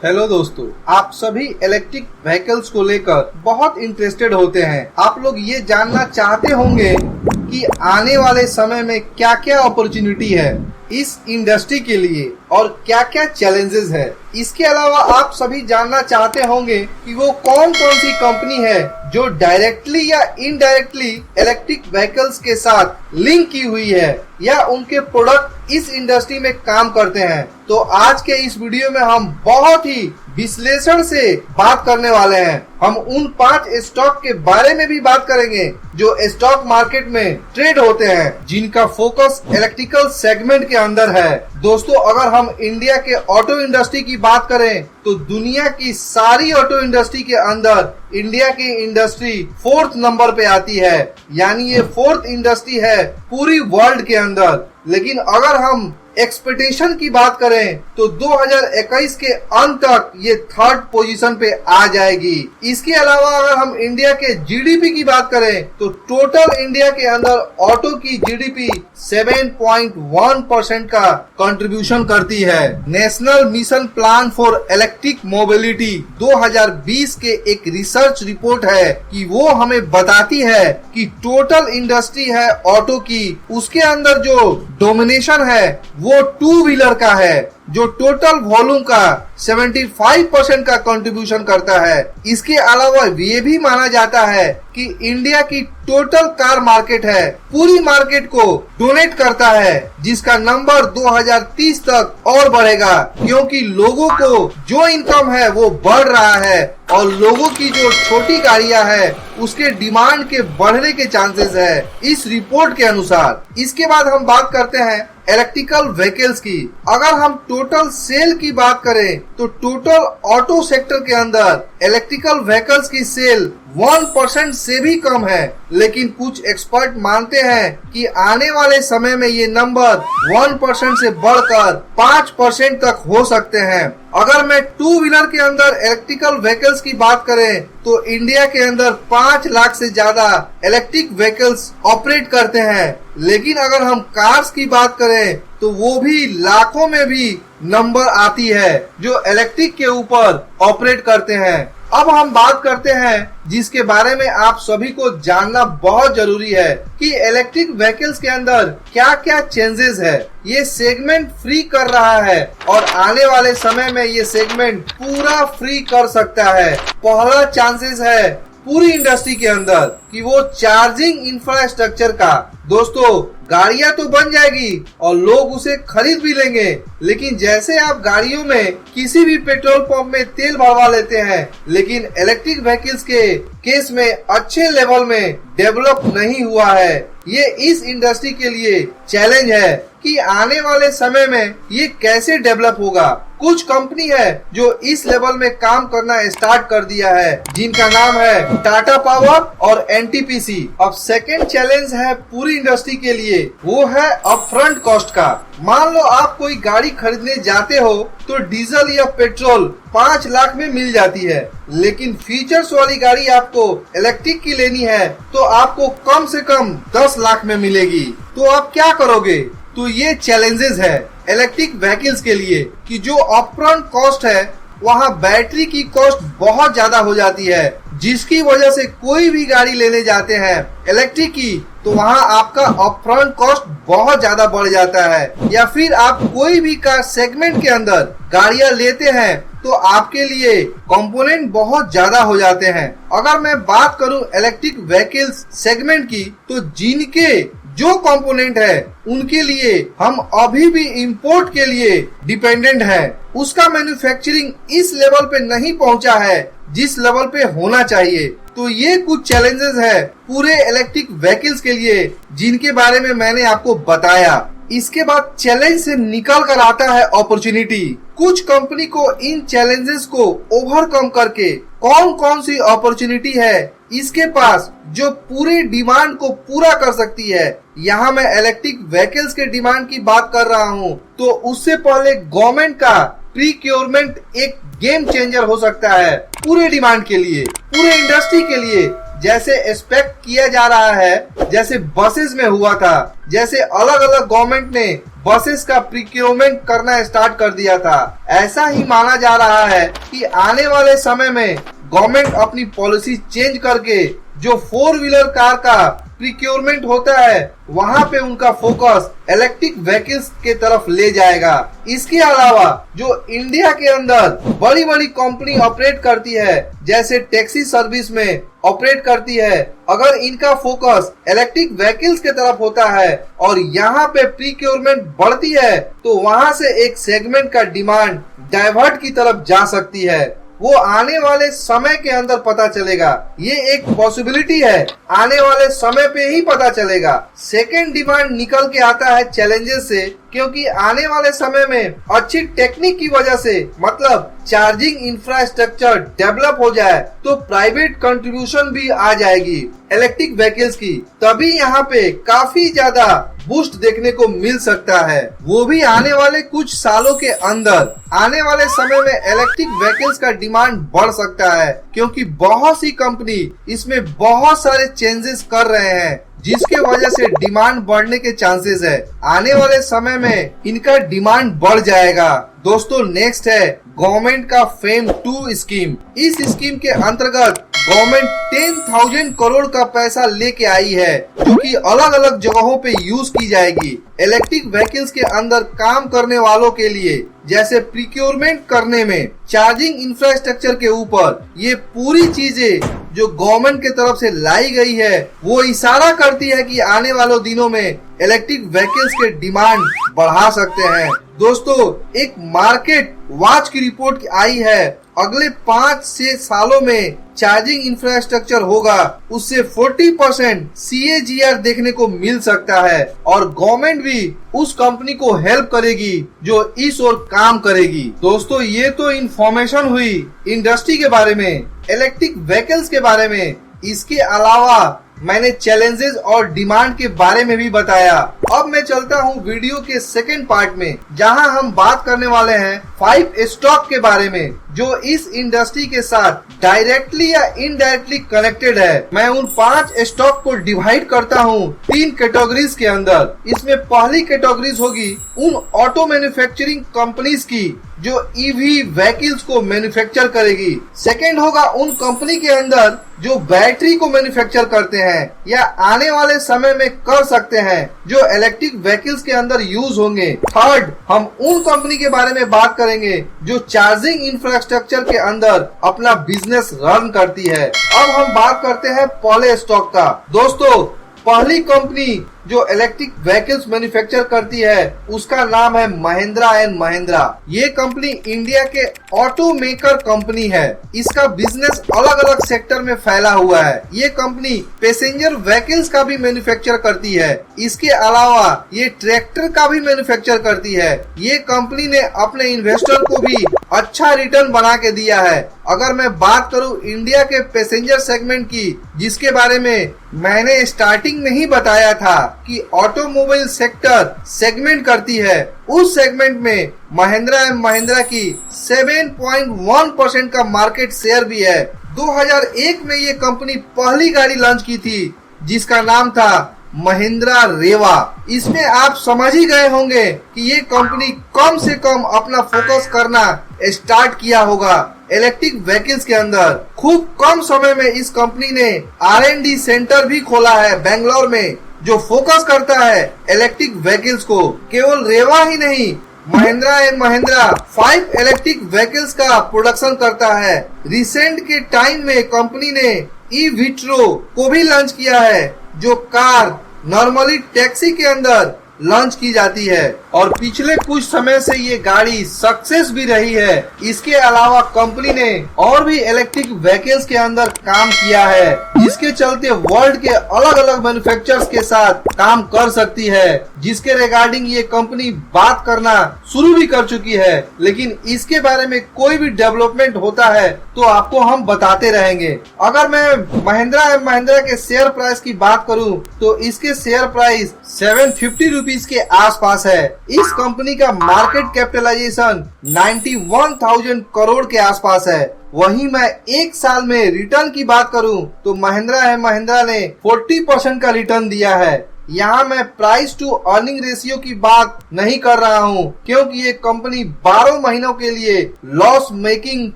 Hello दोस्तों, आप सभी इलेक्ट्रिक व्हीकल्स को लेकर बहुत इंटरेस्टेड होते हैं। आप लोग ये जानना चाहते होंगे कि आने वाले समय में क्या क्या अपॉर्चुनिटी है इस इंडस्ट्री के लिए और क्या क्या चैलेंजेस है। इसके अलावा आप सभी जानना चाहते होंगे कि वो कौन कौन सी कंपनी है जो डायरेक्टली या इनडायरेक्टली इलेक्ट्रिक व्हीकल्स के साथ लिंक की हुई है या उनके प्रोडक्ट इस इंडस्ट्री में काम करते हैं। तो आज के इस वीडियो में हम बहुत ही विश्लेषण से बात करने वाले हैं। हम उन 5 स्टॉक के बारे में भी बात करेंगे जो स्टॉक मार्केट में ट्रेड होते हैं, जिनका फोकस इलेक्ट्रिकल सेगमेंट के अंदर है। दोस्तों, अगर हम इंडिया के ऑटो इंडस्ट्री की बात करें तो दुनिया की सारी ऑटो इंडस्ट्री के अंदर इंडिया की इंडस्ट्री 4th नंबर पे आती है, यानी ये 4th इंडस्ट्री है पूरी वर्ल्ड के अंदर। लेकिन अगर हम एक्सपेक्टेशन की बात करें तो 2021 के अंत तक ये 3rd पोजीशन पे आ जाएगी। इसके अलावा अगर हम इंडिया के जीडीपी की बात करें तो टोटल इंडिया के अंदर ऑटो की जीडीपी 7.1% का कंट्रीब्यूशन करती है। National mission plan for electric mobility 2020 के एक रिसर्च रिपोर्ट है कि वो हमें बताती है कि टोटल इंडस्ट्री है ऑटो की, उसके अंदर जो डोमिनेशन है वो 2 व्हीलर का है, जो टोटल वॉल्यूम का 75% का कंट्रीब्यूशन करता है। इसके अलावा ये भी माना जाता है कि इंडिया की टोटल कार मार्केट है पूरी मार्केट को डोनेट करता है, जिसका नंबर 2030 तक और बढ़ेगा, क्योंकि लोगों को जो इनकम है वो बढ़ रहा है और लोगों की जो छोटी गाड़ियां है उसके डिमांड के बढ़ने के चांसेस है इस रिपोर्ट के अनुसार। इसके बाद हम बात करते हैं इलेक्ट्रिकल व्हीकल्स की। अगर हम टोटल सेल की बात करें तो टोटल ऑटो सेक्टर के अंदर इलेक्ट्रिकल व्हीकल्स की सेल 1% से भी कम है, लेकिन कुछ एक्सपर्ट मानते हैं कि आने वाले समय में ये नंबर 1% से बढ़कर 5% तक हो सकते हैं। अगर मैं 2 व्हीलर के अंदर इलेक्ट्रिकल व्हीकल्स की बात करें तो इंडिया के अंदर 5 लाख से ज्यादा इलेक्ट्रिक व्हीकल्स ऑपरेट करते हैं, लेकिन अगर हम कार्स की बात करें तो वो भी लाखों में भी नंबर आती है जो इलेक्ट्रिक के ऊपर ऑपरेट करते हैं। अब हम बात करते हैं जिसके बारे में आप सभी को जानना बहुत जरूरी है कि इलेक्ट्रिक व्हीकल्स के अंदर क्या क्या चेंजेस है। ये सेगमेंट फ्री कर रहा है और आने वाले समय में ये सेगमेंट पूरा फ्री कर सकता है। पहला चांसेस है पूरी इंडस्ट्री के अंदर कि वो चार्जिंग इंफ्रास्ट्रक्चर का। दोस्तों, गाड़ियां तो बन जाएगी और लोग उसे खरीद भी लेंगे, लेकिन जैसे आप गाड़ियों में किसी भी पेट्रोल पंप में तेल भरवा लेते हैं, लेकिन इलेक्ट्रिक व्हीकल्स के केस में अच्छे लेवल में डेवलप नहीं हुआ है। ये इस इंडस्ट्री के लिए चैलेंज है कि आने वाले समय में ये कैसे डेवलप होगा। कुछ कंपनी है जो इस लेवल में काम करना स्टार्ट कर दिया है, जिनका नाम है टाटा पावर और एनटीपीसी। अब सेकेंड चैलेंज है पूरी इंडस्ट्री के लिए, वो है अपफ्रंट कॉस्ट का। मान लो आप कोई गाड़ी खरीदने जाते हो तो डीजल या पेट्रोल 5 लाख में मिल जाती है, लेकिन फीचर्स वाली गाड़ी आपको इलेक्ट्रिक की लेनी है तो आपको कम से कम 10 लाख में मिलेगी। तो आप क्या करोगे? तो ये चैलेंजेस है इलेक्ट्रिक व्हीकल्स के लिए कि जो अपफ्रंट कॉस्ट है वहाँ बैटरी की कॉस्ट बहुत ज्यादा हो जाती है, जिसकी वजह से कोई भी गाड़ी लेने जाते हैं इलेक्ट्रिक की तो वहाँ आपका अपफ्रंट कॉस्ट बहुत ज्यादा बढ़ जाता है। या फिर आप कोई भी कार सेगमेंट के अंदर गाड़ियां लेते हैं तो आपके लिए कंपोनेंट बहुत ज्यादा हो जाते हैं। अगर मैं बात करूं इलेक्ट्रिक व्हीकल्स सेगमेंट की तो जिनके जो कंपोनेंट है उनके लिए हम अभी भी इंपोर्ट के लिए डिपेंडेंट है। उसका मैन्युफैक्चरिंग इस लेवल पे नहीं पहुंचा है जिस लेवल पे होना चाहिए। तो ये कुछ चैलेंजेस है पूरे इलेक्ट्रिक व्हीकल्स के लिए जिनके बारे में मैंने आपको बताया। इसके बाद चैलेंज से निकल कर आता है अपॉर्चुनिटी। कुछ कंपनी को इन चैलेंजेस को ओवरकम करके कौन कौन सी अपॉर्चुनिटी है इसके पास जो पूरे डिमांड को पूरा कर सकती है। यहाँ मैं इलेक्ट्रिक व्हीकल्स के डिमांड की बात कर रहा हूँ, तो उससे पहले गवर्नमेंट का प्रीक्योरमेंट एक गेम चेंजर हो सकता है पूरे डिमांड के लिए, पूरे इंडस्ट्री के लिए। जैसे एक्सपेक्ट किया जा रहा है, जैसे बसेस में हुआ था, जैसे अलग अलग गवर्नमेंट ने बसेस का प्रिक्योरमेंट करना स्टार्ट कर दिया था। ऐसा ही माना जा रहा है कि आने वाले समय में गवर्नमेंट अपनी पॉलिसी चेंज करके जो 4 व्हीलर कार का प्रिक्योरमेंट होता है वहां पे उनका फोकस इलेक्ट्रिक व्हीकल्स के तरफ ले जाएगा। इसके अलावा जो इंडिया के अंदर बड़ी बड़ी कंपनी ऑपरेट करती है, जैसे टैक्सी सर्विस में ऑपरेट करती है, अगर इनका फोकस इलेक्ट्रिक व्हीकल्स के तरफ होता है और यहाँ पे प्रिक्योरमेंट बढ़ती है तो वहां से एक सेगमेंट का डिमांड डाइवर्ट की तरफ जा सकती है। वो आने वाले समय के अंदर पता चलेगा। ये एक पॉसिबिलिटी है, आने वाले समय पे ही पता चलेगा। सेकेंड डिमांड निकल के आता है चैलेंजेस से, क्योंकि आने वाले समय में अच्छी टेक्निक की वजह से, मतलब चार्जिंग इंफ्रास्ट्रक्चर डेवलप हो जाए तो प्राइवेट कंट्रीब्यूशन भी आ जाएगी इलेक्ट्रिक व्हीकल्स की, तभी यहाँ पे काफी ज्यादा बूस्ट देखने को मिल सकता है, वो भी आने वाले कुछ सालों के अंदर। आने वाले समय में इलेक्ट्रिक व्हीकल्स का डिमांड बढ़ सकता है, क्योंकि बहुत सी कंपनी इसमें बहुत सारे चेंजेस कर रहे हैं, जिसके वजह से डिमांड बढ़ने के चांसेस है। आने वाले समय में इनका डिमांड बढ़ जाएगा। दोस्तों, नेक्स्ट है गवर्नमेंट का फेम 2 स्कीम। इस स्कीम के अंतर्गत गवर्नमेंट 10,000 करोड़ का पैसा लेके आई है, जो कि अलग अलग जगहों पे यूज की जाएगी इलेक्ट्रिक व्हीकल्स के अंदर काम करने वालों के लिए, जैसे प्रिक्योरमेंट करने में, चार्जिंग इंफ्रास्ट्रक्चर के ऊपर। ये पूरी चीजें जो गवर्नमेंट के तरफ से लाई गई है वो इशारा करती है कि आने वाले दिनों में इलेक्ट्रिक व्हीकल्स के डिमांड बढ़ा सकते हैं। दोस्तों, एक मार्केट वॉच की रिपोर्ट आई है, अगले 5 से सालों में चार्जिंग इंफ्रास्ट्रक्चर होगा उससे 40% CAGR देखने को मिल सकता है, और गवर्नमेंट भी उस कंपनी को हेल्प करेगी जो इस ओर काम करेगी। दोस्तों, ये तो इंफॉर्मेशन हुई इंडस्ट्री के बारे में, इलेक्ट्रिक व्हीकल्स के बारे में। इसके अलावा मैंने चैलेंजेस और डिमांड के बारे में भी बताया। अब मैं चलता हूँ वीडियो के सेकंड पार्ट में, जहां हम बात करने वाले हैं 5 स्टॉक के बारे में जो इस इंडस्ट्री के साथ डायरेक्टली या इनडायरेक्टली कनेक्टेड है। मैं उन 5 स्टॉक को डिवाइड करता हूँ 3 कैटेगरीज के अंदर। इसमें पहली कैटेगरीज होगी उन ऑटो मैन्युफैक्चरिंग कंपनीज की जो ईवी व्हीकल्स को मैन्युफैक्चर करेगी। सेकेंड होगा उन कंपनी के अंदर जो बैटरी को मैन्युफैक्चर करते हैं या आने वाले समय में कर सकते हैं, जो इलेक्ट्रिक व्हीकल्स के अंदर यूज होंगे। थर्ड, हम उन कंपनी के बारे में बात करेंगे जो चार्जिंग इंफ्रास्ट्रक्चर के अंदर अपना बिजनेस रन करती है। अब हम बात करते हैं पहले स्टॉक का। दोस्तों, पहली कंपनी जो इलेक्ट्रिक व्हीकल्स मैन्युफैक्चर करती है उसका नाम है महिंद्रा एंड महिंद्रा। ये कंपनी इंडिया के ऑटो मेकर कंपनी है। इसका बिजनेस अलग अलग सेक्टर में फैला हुआ है। ये कंपनी पैसेंजर व्हीकल्स का भी मैन्युफैक्चर करती है। इसके अलावा ये ट्रैक्टर का भी मैन्युफैक्चर करती है। ये कंपनी ने अपने इन्वेस्टर को भी अच्छा रिटर्न बना के दिया है। अगर मैं बात करूं इंडिया के पैसेंजर सेगमेंट की, जिसके बारे में मैंने स्टार्टिंग में ही बताया था कि ऑटोमोबाइल सेक्टर सेगमेंट करती है, उस सेगमेंट में महिंद्रा एंड महिंद्रा की 7.1% का मार्केट शेयर भी है। 2001 में ये कंपनी पहली गाड़ी लॉन्च की थी जिसका नाम था महिंद्रा रेवा। इसमें आप समझ ही गए होंगे कि ये कंपनी कम से कम अपना फोकस करना स्टार्ट किया होगा इलेक्ट्रिक व्हीकल्स के अंदर। खूब कम समय में इस कंपनी ने R&D सेंटर भी खोला है बेंगलोर में, जो फोकस करता है इलेक्ट्रिक व्हीकल्स को। केवल रेवा ही नहीं, Mahindra and Mahindra 5 electric vehicles का प्रोडक्शन करता है। रिसेंट के टाइम में कंपनी ने ई-विट्रो को भी लॉन्च किया है, जो कार नॉर्मली टैक्सी के अंदर लॉन्च की जाती है, और पिछले कुछ समय से ये गाड़ी सक्सेस भी रही है। इसके अलावा कंपनी ने और भी इलेक्ट्रिक व्हीकल्स के अंदर काम किया है, जिसके चलते वर्ल्ड के अलग अलग मैन्युफैक्चरर्स के साथ काम कर सकती है, जिसके रिगार्डिंग ये कंपनी बात करना शुरू भी कर चुकी है। लेकिन इसके बारे में कोई भी डेवलपमेंट होता है तो आपको हम बताते रहेंगे। अगर मैं महिंद्रा एंड महिंद्रा के शेयर प्राइस की बात करूं तो इसके शेयर प्राइस 750 रुपीज के आसपास है। इस कंपनी का मार्केट कैपिटलाइजेशन 91,000 करोड़ के आसपास है। वहीं मैं एक साल में रिटर्न की बात करूं तो महिंद्रा एंड महिंद्रा ने 40% का रिटर्न दिया है। यहाँ मैं प्राइस टू अर्निंग रेशियो की बात नहीं कर रहा हूँ, क्योंकि ये कंपनी 12 महीनों के लिए लॉस मेकिंग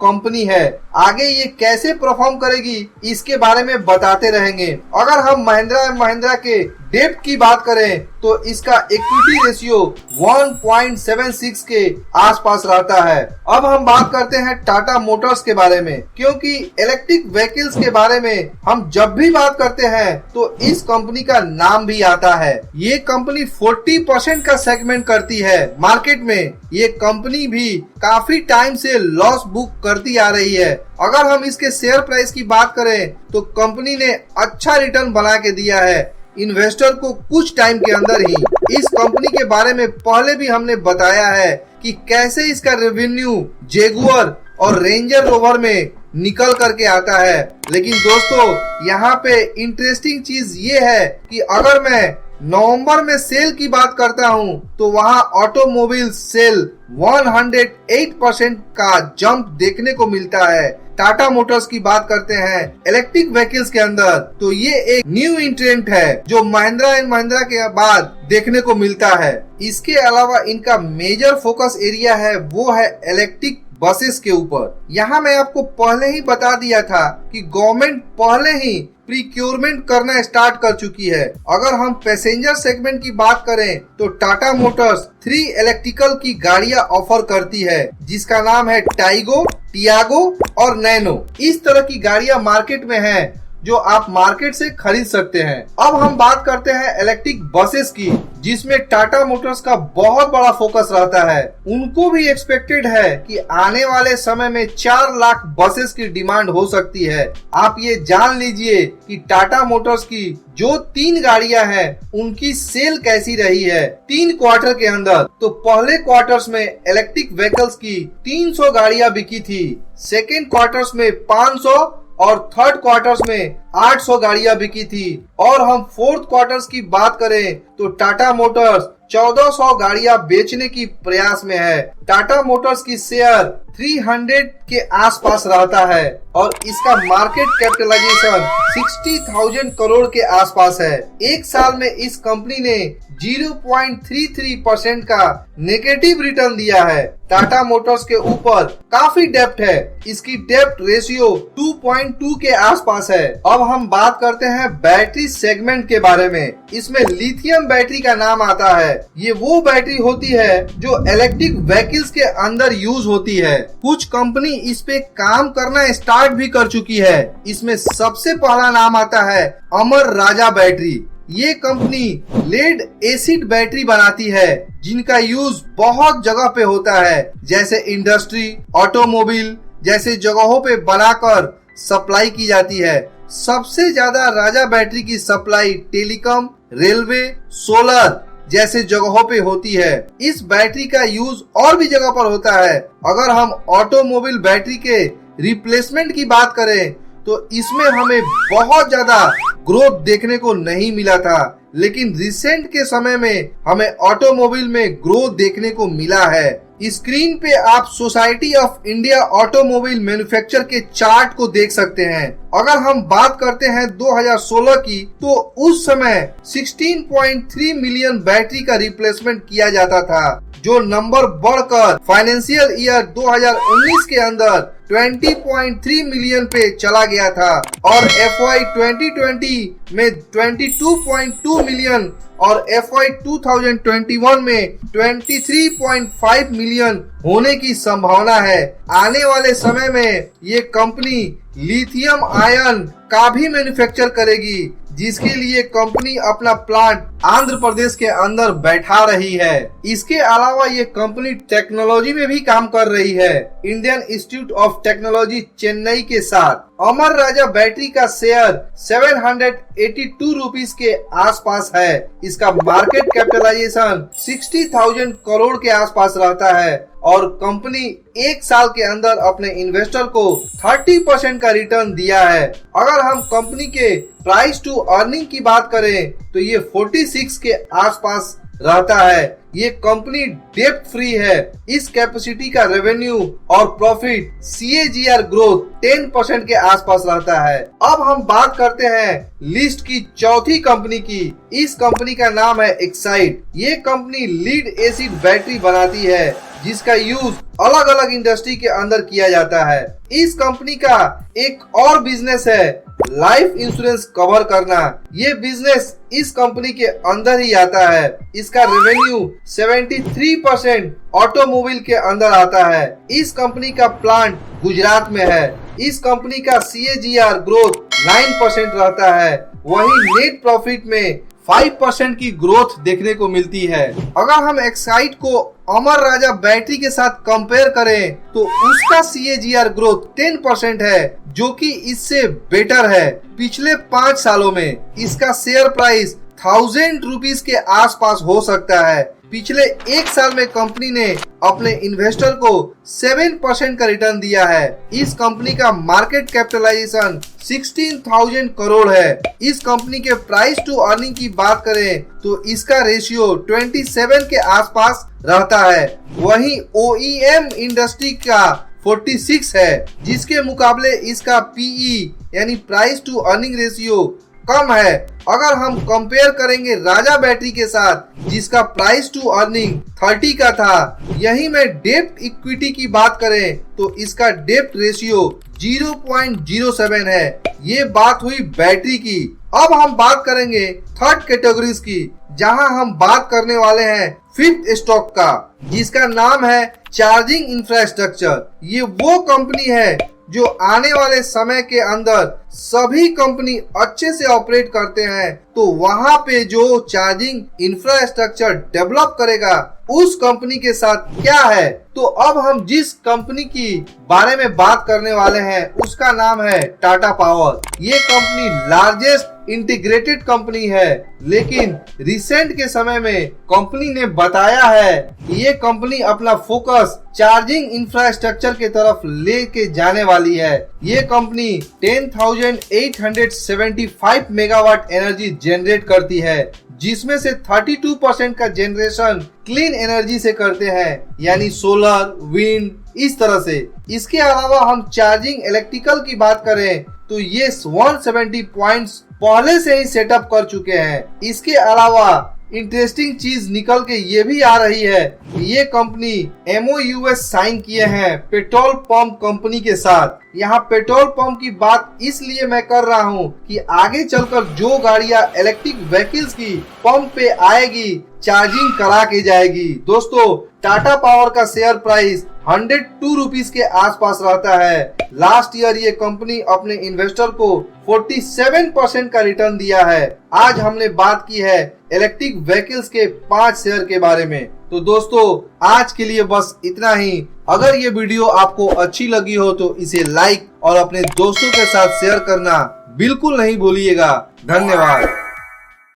कंपनी है। आगे ये कैसे परफॉर्म करेगी इसके बारे में बताते रहेंगे। अगर हम महिंद्रा एंड महिंद्रा के डेप्ट की बात करें तो इसका इक्विटी रेशियो 1.76 के आसपास रहता है। अब हम बात करते हैं टाटा मोटर्स के बारे में, क्योंकि इलेक्ट्रिक व्हीकल्स के बारे में हम जब भी बात करते हैं तो इस कंपनी का नाम भी आता है। ये कंपनी 40% का सेगमेंट करती है मार्केट में। ये कंपनी भी काफी टाइम से लॉस बुक करती आ रही है। अगर हम इसके शेयर प्राइस की बात करें तो कंपनी ने अच्छा रिटर्न बना के दिया है इन्वेस्टर को कुछ टाइम के अंदर ही। इस कंपनी के बारे में पहले भी हमने बताया है कि कैसे इसका रेवेन्यू जेगुआर और रेंजर रोवर में निकल करके आता है। लेकिन दोस्तों, यहाँ पे इंटरेस्टिंग चीज ये है कि अगर मैं नवंबर में सेल की बात करता हूँ तो वहाँ ऑटोमोबाइल सेल 108% का जंप देखने को मिलता है। टाटा मोटर्स की बात करते हैं इलेक्ट्रिक व्हीकल्स के अंदर तो ये एक न्यू इंट्रेंट है जो महिंद्रा एंड महिंद्रा के बाद देखने को मिलता है। इसके अलावा इनका मेजर फोकस एरिया है वो है इलेक्ट्रिक बसेस के ऊपर। यहाँ मैं आपको पहले ही बता दिया था कि गवर्नमेंट पहले ही प्रीक्योरमेंट करना स्टार्ट कर चुकी है। अगर हम पैसेंजर सेगमेंट की बात करें तो टाटा मोटर्स 3 इलेक्ट्रिकल की गाड़ियां ऑफर करती है, जिसका नाम है टाइगो, टियागो और नैनो। इस तरह की गाड़ियां मार्केट में हैं जो आप मार्केट से खरीद सकते हैं। अब हम बात करते हैं इलेक्ट्रिक बसेस की, जिसमें टाटा मोटर्स का बहुत बड़ा फोकस रहता है। उनको भी एक्सपेक्टेड है कि आने वाले समय में 4 लाख बसेस की डिमांड हो सकती है। आप ये जान लीजिए कि टाटा मोटर्स की जो 3 गाड़ियां हैं उनकी सेल कैसी रही है 3 क्वार्टर के अंदर। तो पहले क्वार्टर्स में इलेक्ट्रिक व्हीकल्स की 300 गाड़ियां बिकी थी, सेकेंड क्वार्टर्स में 500 और थर्ड क्वार्टर्स में 800 गाड़ियां बिकी थी। और हम फोर्थ क्वार्टर्स की बात करें तो टाटा मोटर्स 1400 गाड़ियां बेचने की प्रयास में है। टाटा मोटर्स की शेयर 300 के आसपास रहता है और इसका मार्केट कैपिटलाइजेशन 60,000 करोड़ के आसपास है। एक साल में इस कंपनी ने 0.33% का नेगेटिव रिटर्न दिया है। टाटा मोटर्स के ऊपर काफी डेप्ट है, इसकी डेप्ट रेशियो 2.2 के आसपास है। अब हम बात करते हैं बैटरी सेगमेंट के बारे में। इसमें लिथियम बैटरी का नाम आता है। ये वो बैटरी होती है जो इलेक्ट्रिक व्हीकल्स के अंदर यूज होती है। कुछ कंपनी इस पे काम करना स्टार्ट भी कर चुकी है। इसमें सबसे पहला नाम आता है अमर राजा बैटरी। ये कंपनी लेड एसिड बैटरी बनाती है, जिनका यूज बहुत जगह पे होता है, जैसे इंडस्ट्री, ऑटोमोबाइल जैसे जगहों पे बनाकर सप्लाई की जाती है। सबसे ज्यादा राजा बैटरी की सप्लाई टेलीकॉम, रेलवे, सोलर जैसे जगहों पे होती है। इस बैटरी का यूज और भी जगह पर होता है। अगर हम ऑटोमोबाइल बैटरी के रिप्लेसमेंट की बात करें तो इसमें हमें बहुत ज्यादा ग्रोथ देखने को नहीं मिला था, लेकिन रिसेंट के समय में हमें ऑटोमोबाइल में ग्रोथ देखने को मिला है। स्क्रीन पे आप society of India automobile manufacture के चार्ट को देख सकते हैं। अगर हम बात करते हैं 2016 की तो उस समय 16.3 मिलियन बैटरी का रिप्लेसमेंट किया जाता था, जो नंबर बढ़कर फाइनेंशियल ईयर 2019 के अंदर 20.3 मिलियन पे चला गया था और FY 2020 में 22.2 मिलियन और FY 2021 में 23.5 मिलियन होने की संभावना है। आने वाले समय में ये कंपनी लिथियम आयन का भी मैन्युफैक्चर करेगी, जिसके लिए कंपनी अपना प्लांट आंध्र प्रदेश के अंदर बैठा रही है। इसके अलावा ये कंपनी टेक्नोलॉजी में भी काम कर रही है, Indian institute of technology Chennai के साथ। अमर राजा बैटरी का शेयर 782 रुपीस के आसपास है। इसका मार्केट कैपिटलाइजेशन 60,000 करोड़ के आसपास रहता है और कंपनी एक साल के अंदर अपने इन्वेस्टर को 30% का रिटर्न दिया है। अगर हम कंपनी के प्राइस टू अर्निंग की बात करें तो ये 46 के आसपास रहता है। ये कंपनी डेप्ट फ्री है। इस कैपेसिटी का रेवेन्यू और प्रॉफिट CAGR ग्रोथ 10% के आसपास रहता है। अब हम बात करते हैं लिस्ट की चौथी कंपनी की। इस कंपनी का नाम है एक्साइड। ये कंपनी लीड एसिड बैटरी बनाती है जिसका यूज अलग अलग इंडस्ट्री के अंदर किया जाता है। इस कंपनी का एक और बिजनेस है लाइफ इंश्योरेंस कवर करना। ये बिजनेस इस कंपनी के अंदर ही आता है। इसका रेवेन्यू 73% ऑटोमोबाइल के अंदर आता है। इस कंपनी का प्लांट गुजरात में है। इस कंपनी का CAGR ग्रोथ 9% रहता है। वहीं नेट प्रॉफिट में 5% की ग्रोथ देखने को मिलती है। अगर हम एक्साइड को अमर राजा बैटरी के साथ कंपेयर करें तो उसका CAGR ग्रोथ 10% है जो कि इससे बेटर है। पिछले 5 सालों में इसका शेयर प्राइस 1000 रुपीज के आसपास हो सकता है। पिछले 1 साल में कंपनी ने अपने इन्वेस्टर को 7% का रिटर्न दिया है। इस कंपनी का मार्केट कैपिटलाइजेशन 16,000 करोड़ है। इस कंपनी के प्राइस टू अर्निंग की बात करें तो इसका रेशियो 27 के आसपास रहता है। वहीं OEM इंडस्ट्री का 46 है जिसके मुकाबले इसका PE यानी प्राइस टू अर्निंग रेशियो कम है। अगर हम कंपेयर करेंगे राजा बैटरी के साथ जिसका प्राइस टू अर्निंग 30 का था, यही में डेप्ट इक्विटी की बात करें तो इसका डेप्ट रेशियो 0.07 है। ये बात हुई बैटरी की। अब हम बात करेंगे थर्ड कैटेगरीज की जहां हम बात करने वाले हैं फिफ्थ स्टॉक का जिसका नाम है चार्जिंग इंफ्रास्ट्रक्चर। ये वो कंपनी है जो आने वाले समय के अंदर सभी कंपनी अच्छे से ऑपरेट करते हैं तो वहां पे जो चार्जिंग इंफ्रास्ट्रक्चर डेवलप करेगा उस कंपनी के साथ क्या है। तो अब हम जिस कंपनी की बारे में बात करने वाले हैं उसका नाम है टाटा पावर। ये कंपनी लार्जेस्ट इंटीग्रेटेड कंपनी है, लेकिन रिसेंट के समय में कंपनी ने बताया है कि ये कंपनी अपना फोकस चार्जिंग इंफ्रास्ट्रक्चर के तरफ लेके जाने वाली है। ये कंपनी 10,875 मेगावाट एनर्जी जनरेट करती है जिसमें से 32% का जनरेशन क्लीन एनर्जी से करते हैं यानी सोलर, विंड, इस तरह से। इसके अलावा हम चार्जिंग इलेक्ट्रिकल की बात करें तो ये 170 पॉइंट्स पहले से ही सेटअप कर चुके हैं। इसके अलावा इंटरेस्टिंग चीज निकल के ये भी आ रही है कि ये कंपनी MOUs साइन किए हैं पेट्रोल पंप कंपनी के साथ। यहाँ पेट्रोल पंप की बात इसलिए मैं कर रहा हूँ कि आगे चलकर जो गाड़ियाँ इलेक्ट्रिक व्हीकल्स की पंप पे आएगी चार्जिंग करा के जाएगी। दोस्तों टाटा पावर का शेयर प्राइस 102 रुपीज के आसपास रहता है। लास्ट ईयर ये कंपनी अपने इन्वेस्टर को 47% का रिटर्न दिया है। आज हमने बात की है इलेक्ट्रिक व्हीकल्स के 5 शेयर के बारे में। तो दोस्तों आज के लिए बस इतना ही। अगर ये वीडियो आपको अच्छी लगी हो तो इसे लाइक और अपने दोस्तों के साथ शेयर करना बिल्कुल नहीं भूलिएगा। धन्यवाद।